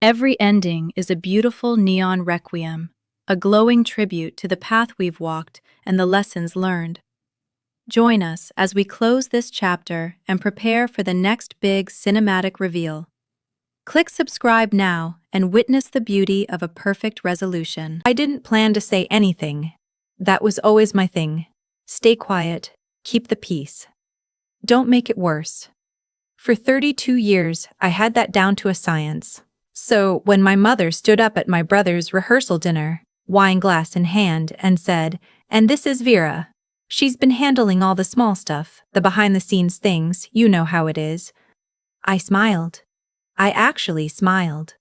Every ending is a beautiful neon requiem, a glowing tribute to the path we've walked and the lessons learned. Join us as we close this chapter and prepare for the next big cinematic reveal. Click subscribe now and witness the beauty of a perfect resolution. I didn't plan to say anything. That was always my thing. Stay quiet, keep the peace. Don't make it worse. For 32 years, I had that down to a science. So when my mother stood up at my brother's rehearsal dinner, wine glass in hand, and said, "And this is Vera. She's been handling all the small stuff, the behind-the-scenes things, you know how it is." I smiled. I actually smiled.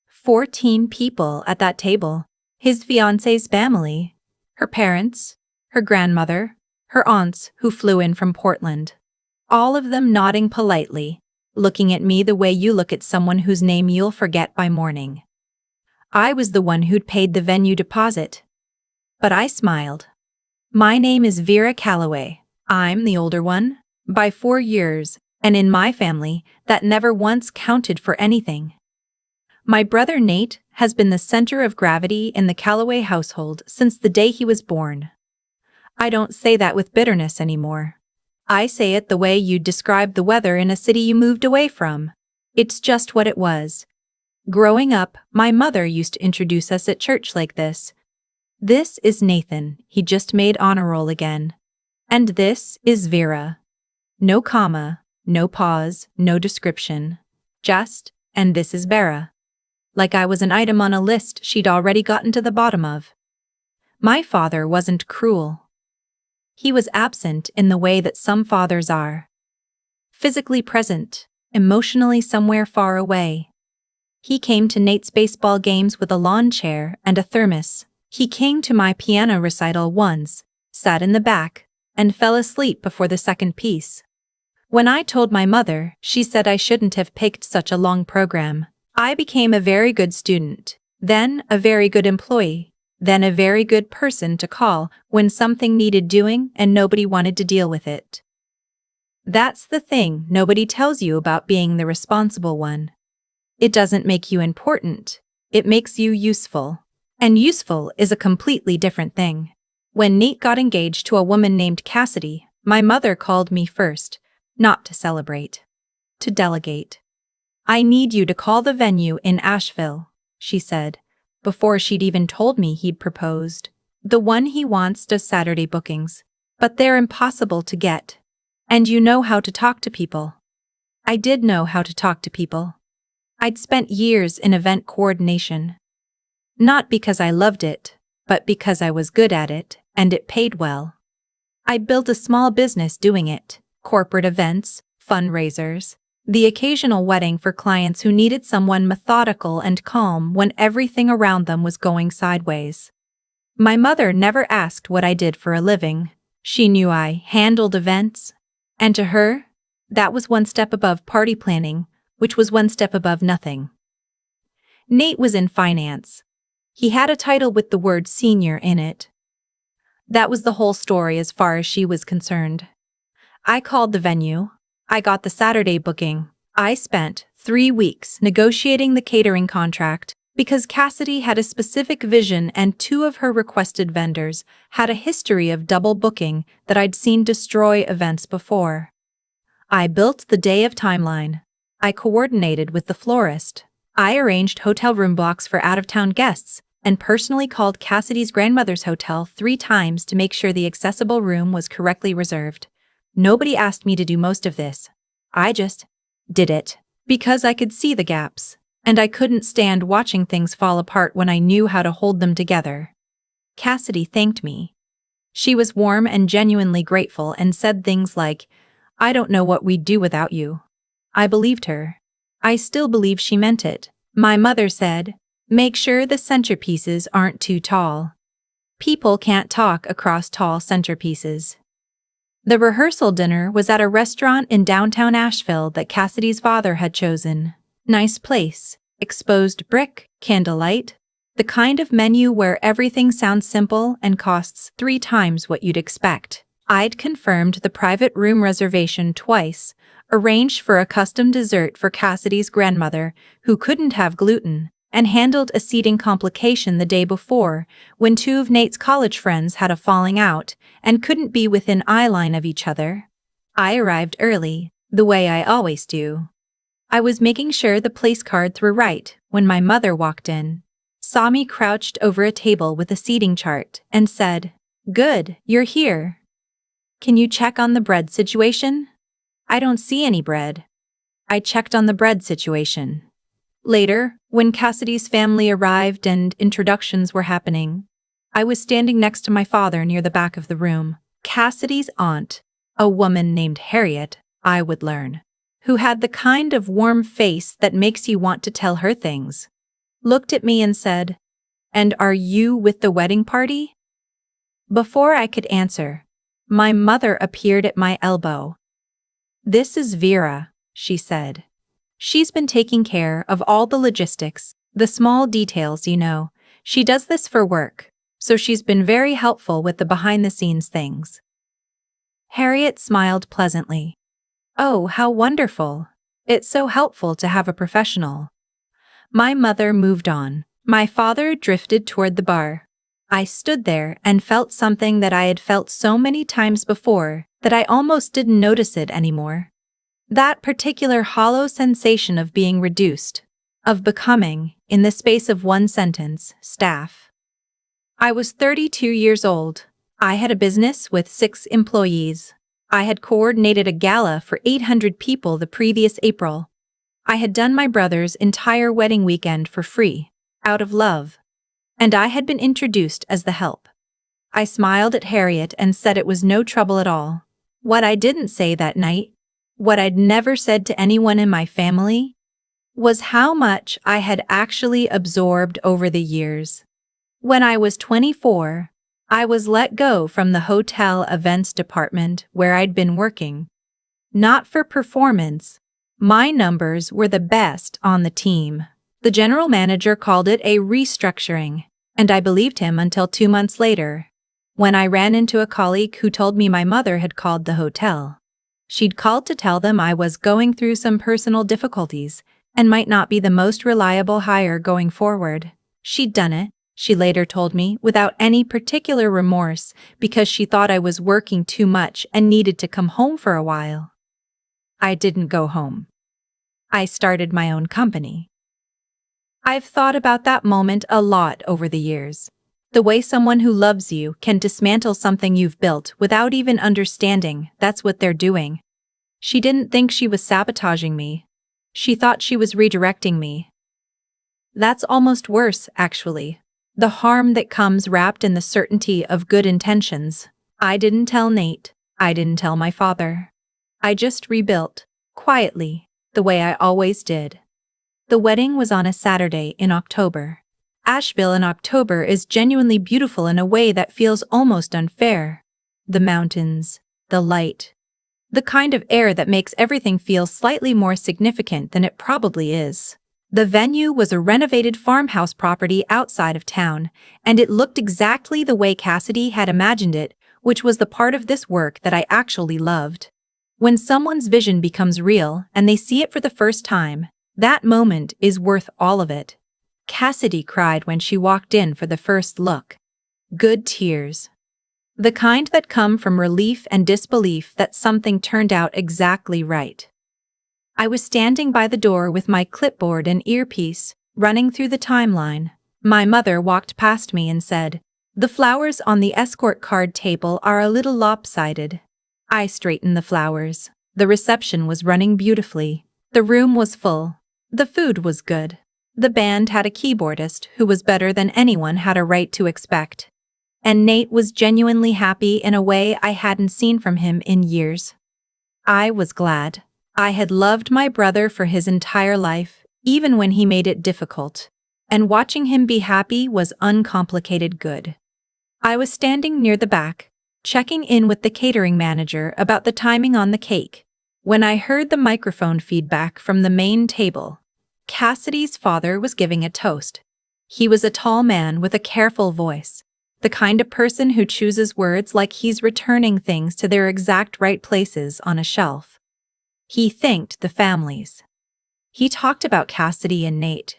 14 people at that table. His fiancé's family. Her parents, her grandmother, her aunts who flew in from Portland. All of them nodding politely, looking at me the way you look at someone whose name you'll forget by morning. I was the one who'd paid the venue deposit. But I smiled. My name is Vera Calloway. I'm the older one, by 4 years, and in my family, that never once counted for anything. My brother Nate has been the center of gravity in the Calloway household since the day he was born. I don't say that with bitterness anymore. I say it the way you'd describe the weather in a city you moved away from. It's just what it was. Growing up, my mother used to introduce us at church like this. "This is Nathan, he just made honor roll again. And this is Vera." No comma, no pause, no description. Just, "And this is Vera." Like I was an item on a list she'd already gotten to the bottom of. My father wasn't cruel. He was absent in the way that some fathers are. Physically present, emotionally somewhere far away. He came to Nate's baseball games with a lawn chair and a thermos. He came to my piano recital once, sat in the back, and fell asleep before the second piece. When I told my mother, she said I shouldn't have picked such a long program. I became a very good student, then a very good employee, then a very good person to call when something needed doing and nobody wanted to deal with it. That's the thing nobody tells you about being the responsible one. It doesn't make you important, it makes you useful. And useful is a completely different thing. When Nate got engaged to a woman named Cassidy, my mother called me first, not to celebrate, to delegate. "I need you to call the venue in Asheville," she said, before she'd even told me he'd proposed. "The one he wants does Saturday bookings, but they're impossible to get. And you know how to talk to people." I did know how to talk to people. I'd spent years in event coordination. Not because I loved it, but because I was good at it, and it paid well. I built a small business doing it, corporate events, fundraisers, the occasional wedding for clients who needed someone methodical and calm when everything around them was going sideways. My mother never asked what I did for a living. She knew I handled events. And to her, that was one step above party planning, which was one step above nothing. Nate was in finance. He had a title with the word senior in it. That was the whole story as far as she was concerned. I called the venue. I got the Saturday booking. I spent 3 weeks negotiating the catering contract because Cassidy had a specific vision and 2 of her requested vendors had a history of double booking that I'd seen destroy events before. I built the day of timeline. I coordinated with the florist. I arranged hotel room blocks for out-of-town guests and personally called Cassidy's grandmother's hotel 3 times to make sure the accessible room was correctly reserved. Nobody asked me to do most of this. I just did it because I could see the gaps, and I couldn't stand watching things fall apart when I knew how to hold them together. Cassidy thanked me. She was warm and genuinely grateful and said things like, "I don't know what we'd do without you." I believed her. I still believe she meant it. My mother said, "Make sure the centerpieces aren't too tall. People can't talk across tall centerpieces." The rehearsal dinner was at a restaurant in downtown Asheville that Cassidy's father had chosen. Nice place, exposed brick, candlelight, the kind of menu where everything sounds simple and costs 3 times what you'd expect. I'd confirmed the private room reservation twice, arranged for a custom dessert for Cassidy's grandmother, who couldn't have gluten, and handled a seating complication the day before when two of Nate's college friends had a falling out and couldn't be within eye line of each other. I arrived early, the way I always do. I was making sure the place cards were right when my mother walked in, saw me crouched over a table with a seating chart, and said, "Good, you're here. Can you check on the bread situation?" "I don't see any bread." I checked on the bread situation. Later, when Cassidy's family arrived and introductions were happening, I was standing next to my father near the back of the room. Cassidy's aunt, a woman named Harriet, I would learn, who had the kind of warm face that makes you want to tell her things, looked at me and said, "And are you with the wedding party?" Before I could answer, my mother appeared at my elbow. "This is Vera," she said. "She's been taking care of all the logistics, the small details, you know. She does this for work, so she's been very helpful with the behind-the-scenes things." Harriet smiled pleasantly. "Oh, how wonderful. It's so helpful to have a professional." My mother moved on. My father drifted toward the bar. I stood there and felt something that I had felt so many times before that I almost didn't notice it anymore. That particular hollow sensation of being reduced, of becoming, in the space of one sentence, staff. I was 32 years old. I had a business with 6 employees. I had coordinated a gala for 800 people the previous April. I had done my brother's entire wedding weekend for free, out of love. And I had been introduced as the help. I smiled at Harriet and said it was no trouble at all. What I didn't say that night, what I'd never said to anyone in my family, was how much I had actually absorbed over the years. When I was 24, I was let go from the hotel events department where I'd been working. Not for performance. My numbers were the best on the team. The general manager called it a restructuring, and I believed him until 2 months later, when I ran into a colleague who told me my mother had called the hotel. She'd called to tell them I was going through some personal difficulties and might not be the most reliable hire going forward. She'd done it, she later told me, without any particular remorse because she thought I was working too much and needed to come home for a while. I didn't go home. I started my own company. I've thought about that moment a lot over the years. The way someone who loves you can dismantle something you've built without even understanding that's what they're doing. She didn't think she was sabotaging me. She thought she was redirecting me. That's almost worse, actually. The harm that comes wrapped in the certainty of good intentions. I didn't tell Nate. I didn't tell my father. I just rebuilt, quietly, the way I always did. The wedding was on a Saturday in October. Asheville in October is genuinely beautiful in a way that feels almost unfair. The mountains, the light, the kind of air that makes everything feel slightly more significant than it probably is. The venue was a renovated farmhouse property outside of town, and it looked exactly the way Cassidy had imagined it, which was the part of this work that I actually loved. When someone's vision becomes real and they see it for the first time, that moment is worth all of it. Cassidy cried when she walked in for the first look. Good tears. The kind that come from relief and disbelief that something turned out exactly right. I was standing by the door with my clipboard and earpiece, running through the timeline. My mother walked past me and said, "The flowers on the escort card table are a little lopsided." I straightened the flowers. The reception was running beautifully. The room was full. The food was good. The band had a keyboardist who was better than anyone had a right to expect. And Nate was genuinely happy in a way I hadn't seen from him in years. I was glad. I had loved my brother for his entire life, even when he made it difficult. And watching him be happy was uncomplicated good. I was standing near the back, checking in with the catering manager about the timing on the cake, when I heard the microphone feedback from the main table. Cassidy's father was giving a toast. He was a tall man with a careful voice, the kind of person who chooses words like he's returning things to their exact right places on a shelf. He thanked the families. He talked about Cassidy and Nate.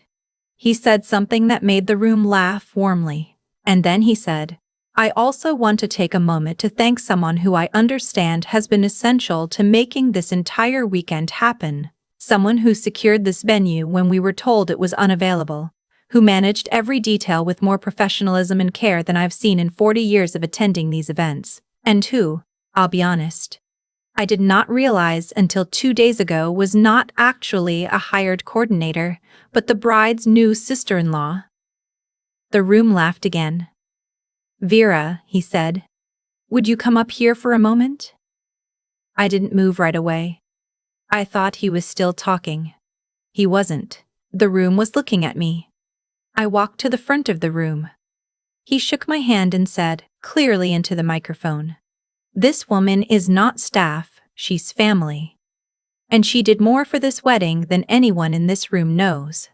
He said something that made the room laugh warmly. And then he said, "I also want to take a moment to thank someone who I understand has been essential to making this entire weekend happen. Someone who secured this venue when we were told it was unavailable, who managed every detail with more professionalism and care than I've seen in 40 years of attending these events, and who, I'll be honest, I did not realize until 2 days ago was not actually a hired coordinator, but the bride's new sister-in-law." The room laughed again. "Vera," he said, "would you come up here for a moment?" I didn't move right away. I thought he was still talking. He wasn't. The room was looking at me. I walked to the front of the room. He shook my hand and said, clearly into the microphone, "This woman is not staff, she's family. And she did more for this wedding than anyone in this room knows.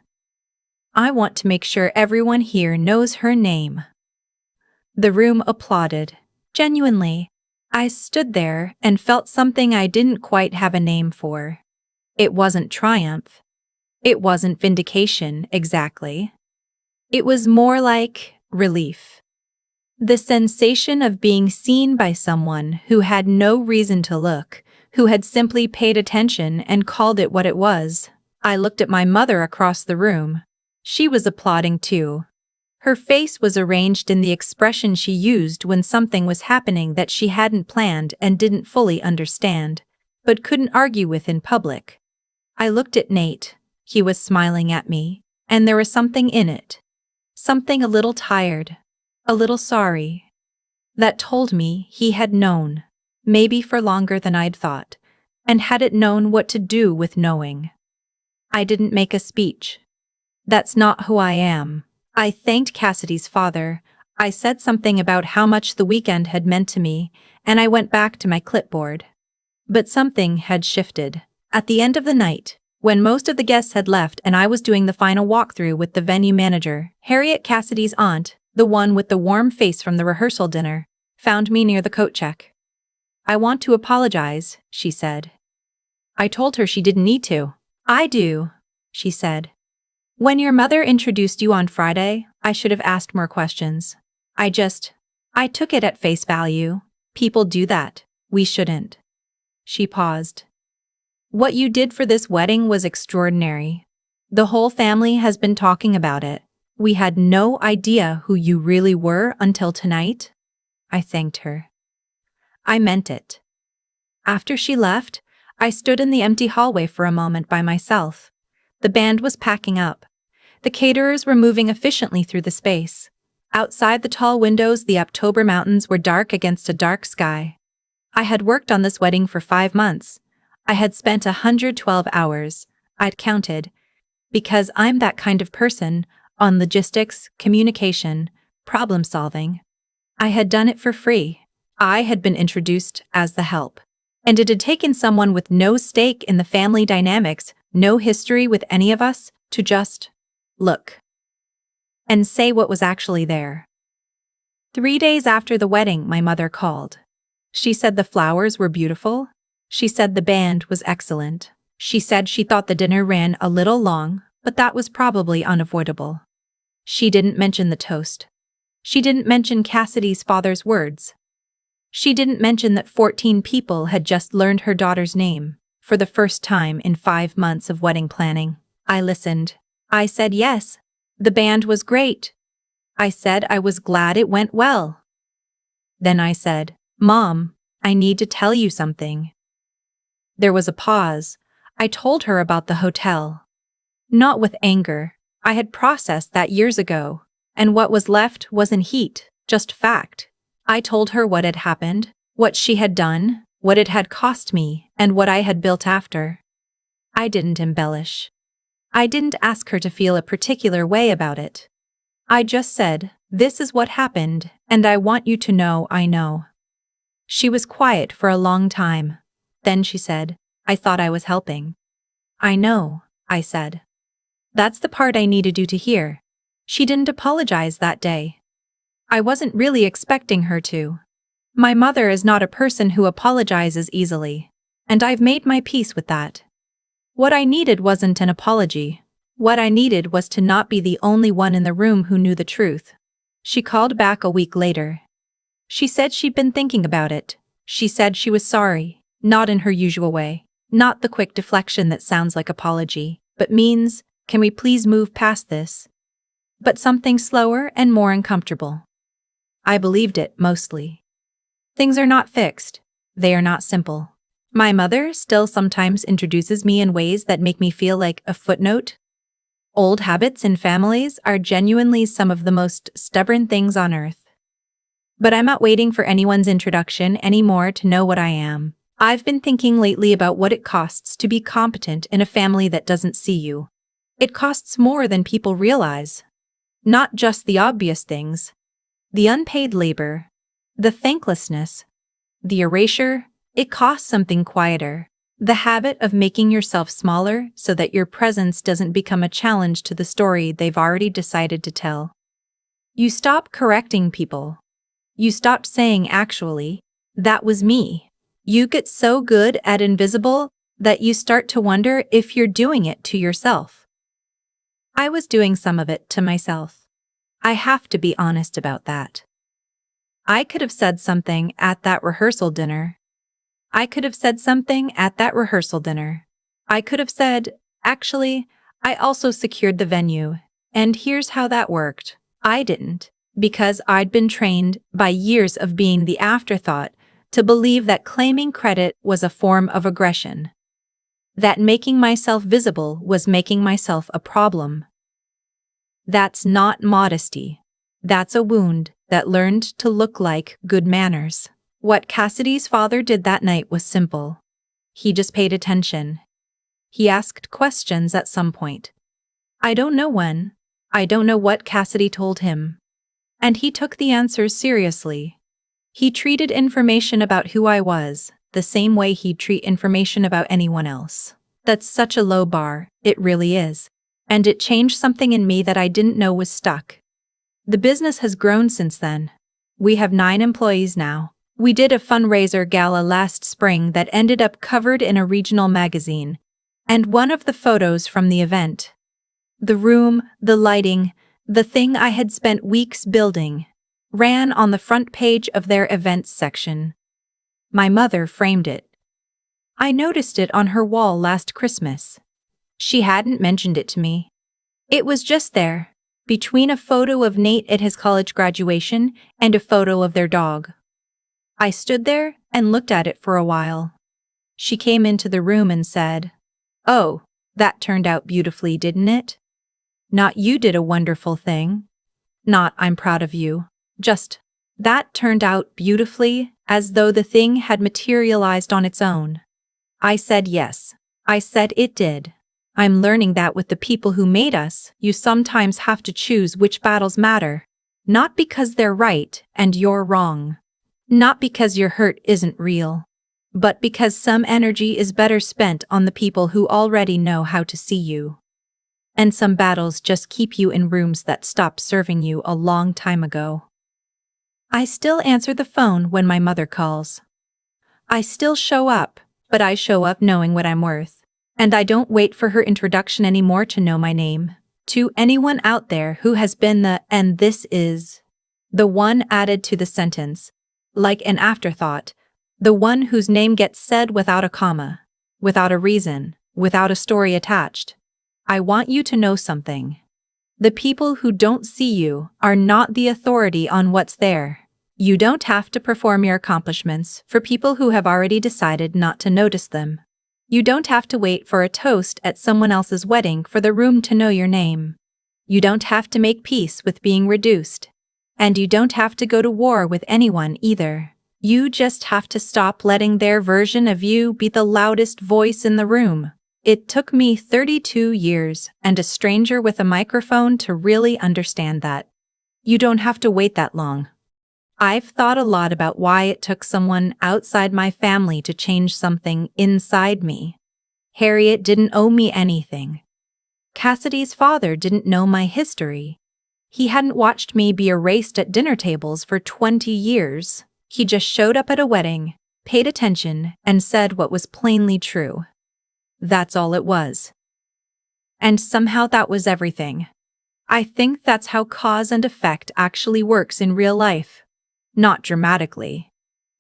I want to make sure everyone here knows her name." The room applauded. Genuinely, I stood there and felt something I didn't quite have a name for. It wasn't triumph. It wasn't vindication, exactly. It was more like relief. The sensation of being seen by someone who had no reason to look, who had simply paid attention and called it what it was. I looked at my mother across the room. She was applauding too. Her face was arranged in the expression she used when something was happening that she hadn't planned and didn't fully understand, but couldn't argue with in public. I looked at Nate. He was smiling at me, and there was something in it. Something a little tired, a little sorry, that told me he had known, maybe for longer than I'd thought, and hadn't known what to do with knowing. I didn't make a speech. That's not who I am. I thanked Cassidy's father. I said something about how much the weekend had meant to me, and I went back to my clipboard. But something had shifted. At the end of the night, when most of the guests had left and I was doing the final walkthrough with the venue manager, Harriet, Cassidy's aunt, the one with the warm face from the rehearsal dinner, found me near the coat check. "I want to apologize," she said. I told her she didn't need to. "I do," she said. "When your mother introduced you on Friday, I should have asked more questions. I took it at face value. People do that. We shouldn't." She paused. "What you did for this wedding was extraordinary. The whole family has been talking about it. We had no idea who you really were until tonight." I thanked her. I meant it. After she left, I stood in the empty hallway for a moment by myself. The band was packing up. The caterers were moving efficiently through the space. Outside the tall windows, the October mountains were dark against a dark sky. I had worked on this wedding for 5 months. I had spent 112 hours, I'd counted, because I'm that kind of person, on logistics, communication, problem solving. I had done it for free. I had been introduced as the help. And it had taken someone with no stake in the family dynamics, no history with any of us, to just look and say what was actually there. 3 days after the wedding, my mother called. She said the flowers were beautiful. She said the band was excellent. She said she thought the dinner ran a little long, but that was probably unavoidable. She didn't mention the toast. She didn't mention Cassidy's father's words. She didn't mention that 14 people had just learned her daughter's name for the first time in 5 months of wedding planning. I listened. I said yes. The band was great. I said I was glad it went well. Then I said, "Mom, I need to tell you something." There was a pause. I told her about the hotel. Not with anger. I had processed that years ago, and what was left wasn't heat, just fact. I told her what had happened, what she had done, what it had cost me, and what I had built after. I didn't embellish. I didn't ask her to feel a particular way about it. I just said, "This is what happened, and I want you to know I know." She was quiet for a long time. Then she said, "I thought I was helping." "I know," I said. "That's the part I needed you to hear." She didn't apologize that day. I wasn't really expecting her to. My mother is not a person who apologizes easily. And I've made my peace with that. What I needed wasn't an apology. What I needed was to not be the only one in the room who knew the truth. She called back a week later. She said she'd been thinking about it. She said she was sorry, not in her usual way, not the quick deflection that sounds like apology, but means, can we please move past this? But something slower and more uncomfortable. I believed it, mostly. Things are not fixed. They are not simple. My mother still sometimes introduces me in ways that make me feel like a footnote. Old habits in families are genuinely some of the most stubborn things on earth. But I'm not waiting for anyone's introduction anymore to know what I am. I've been thinking lately about what it costs to be competent in a family that doesn't see you. It costs more than people realize. Not just the obvious things. The unpaid labor, the thanklessness, the erasure. It costs something quieter. The habit of making yourself smaller so that your presence doesn't become a challenge to the story they've already decided to tell. You stop correcting people. You stop saying, actually, that was me. You get so good at invisible that you start to wonder if you're doing it to yourself. I was doing some of it to myself. I have to be honest about that. I could have said something at that rehearsal dinner. I could have said, actually, I also secured the venue, and here's how that worked. I didn't, because I'd been trained by years of being the afterthought to believe that claiming credit was a form of aggression. That making myself visible was making myself a problem. That's not modesty. That's a wound that learned to look like good manners. What Cassidy's father did that night was simple. He just paid attention. He asked questions at some point. I don't know when. I don't know what Cassidy told him. And he took the answers seriously. He treated information about who I was the same way he'd treat information about anyone else. That's such a low bar, it really is. And it changed something in me that I didn't know was stuck. The business has grown since then. We have 9 employees now. We did a fundraiser gala last spring that ended up covered in a regional magazine, and one of the photos from the event. The room, the lighting, the thing I had spent weeks building, ran on the front page of their events section. My mother framed it. I noticed it on her wall last Christmas. She hadn't mentioned it to me. It was just there, between a photo of Nate at his college graduation and a photo of their dog. I stood there and looked at it for a while. She came into the room and said, "Oh, that turned out beautifully, didn't it? Not you did a wonderful thing. Not I'm proud of you. Just, that turned out beautifully, as though the thing had materialized on its own." I said yes. I said it did. I'm learning that with the people who made us, you sometimes have to choose which battles matter. Not because they're right and you're wrong. Not because your hurt isn't real. But because some energy is better spent on the people who already know how to see you. And some battles just keep you in rooms that stopped serving you a long time ago. I still answer the phone when my mother calls. I still show up, but I show up knowing what I'm worth. And I don't wait for her introduction anymore to know my name. To anyone out there who has been the "and this is" the one added to the sentence, like an afterthought, the one whose name gets said without a comma, without a reason, without a story attached. I want you to know something. The people who don't see you are not the authority on what's there. You don't have to perform your accomplishments for people who have already decided not to notice them. You don't have to wait for a toast at someone else's wedding for the room to know your name. You don't have to make peace with being reduced. And you don't have to go to war with anyone either. You just have to stop letting their version of you be the loudest voice in the room. It took me 32 years and a stranger with a microphone to really understand that. You don't have to wait that long. I've thought a lot about why it took someone outside my family to change something inside me. Harriet didn't owe me anything. Cassidy's father didn't know my history. He hadn't watched me be erased at dinner tables for 20 years. He just showed up at a wedding, paid attention, and said what was plainly true. That's all it was. And somehow that was everything. I think that's how cause and effect actually works in real life. Not dramatically,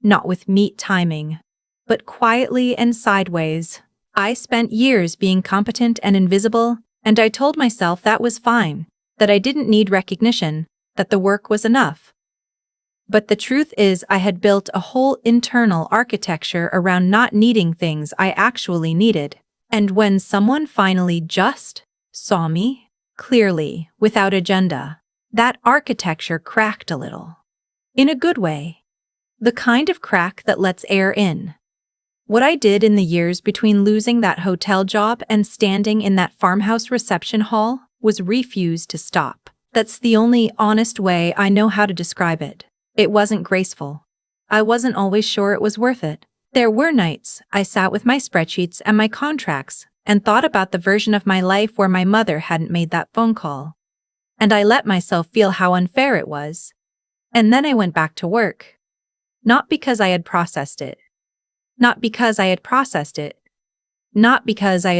not with neat timing, but quietly and sideways. I spent years being competent and invisible, and I told myself that was fine, that I didn't need recognition, that the work was enough. But the truth is, I had built a whole internal architecture around not needing things I actually needed. And when someone finally just saw me, clearly, without agenda, that architecture cracked a little. In a good way. The kind of crack that lets air in. What I did in the years between losing that hotel job and standing in that farmhouse reception hall was refuse to stop. That's the only honest way I know how to describe it. It wasn't graceful. I wasn't always sure it was worth it. There were nights I sat with my spreadsheets and my contracts and thought about the version of my life where my mother hadn't made that phone call. And I let myself feel how unfair it was. And then I went back to work. Not because I had processed it. Not because I had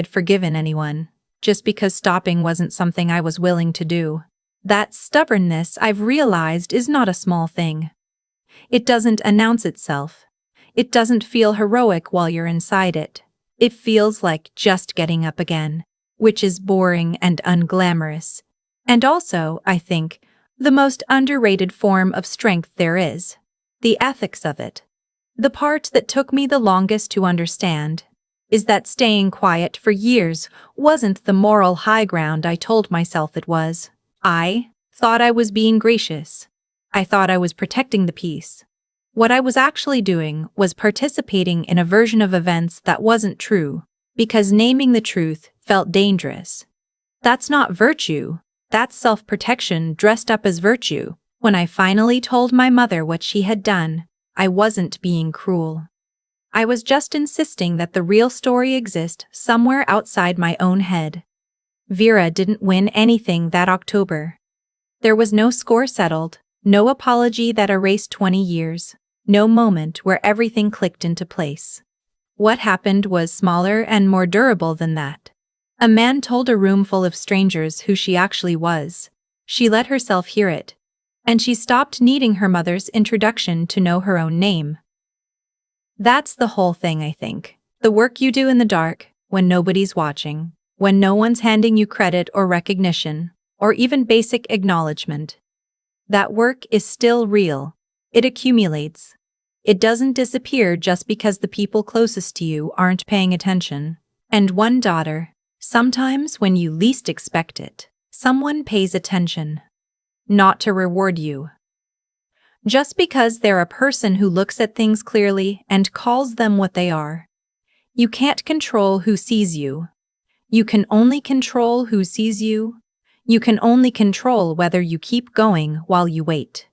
forgiven anyone. Just because stopping wasn't something I was willing to do. That stubbornness, I've realized, is not a small thing. It doesn't announce itself. It doesn't feel heroic while you're inside it. It feels like just getting up again, which is boring and unglamorous. And also, I think, the most underrated form of strength there is. The ethics of it. The part that took me the longest to understand is that staying quiet for years wasn't the moral high ground I told myself it was. I thought I was being gracious. I thought I was protecting the peace. What I was actually doing was participating in a version of events that wasn't true, because naming the truth felt dangerous. That's not virtue. That's self-protection dressed up as virtue. When I finally told my mother what she had done, I wasn't being cruel. I was just insisting that the real story exist somewhere outside my own head. Vera didn't win anything that October. There was no score settled, no apology that erased 20 years, no moment where everything clicked into place. What happened was smaller and more durable than that. A man told a room full of strangers who she actually was. She let herself hear it. And she stopped needing her mother's introduction to know her own name. That's the whole thing, I think. The work you do in the dark, when nobody's watching, when no one's handing you credit or recognition, or even basic acknowledgement. That work is still real. It accumulates. It doesn't disappear just because the people closest to you aren't paying attention. And one daughter, sometimes when you least expect it, someone pays attention. Not to reward you. Just because they're a person who looks at things clearly and calls them what they are. You can't control who sees you. You can only control who sees you. You can only control whether you keep going while you wait.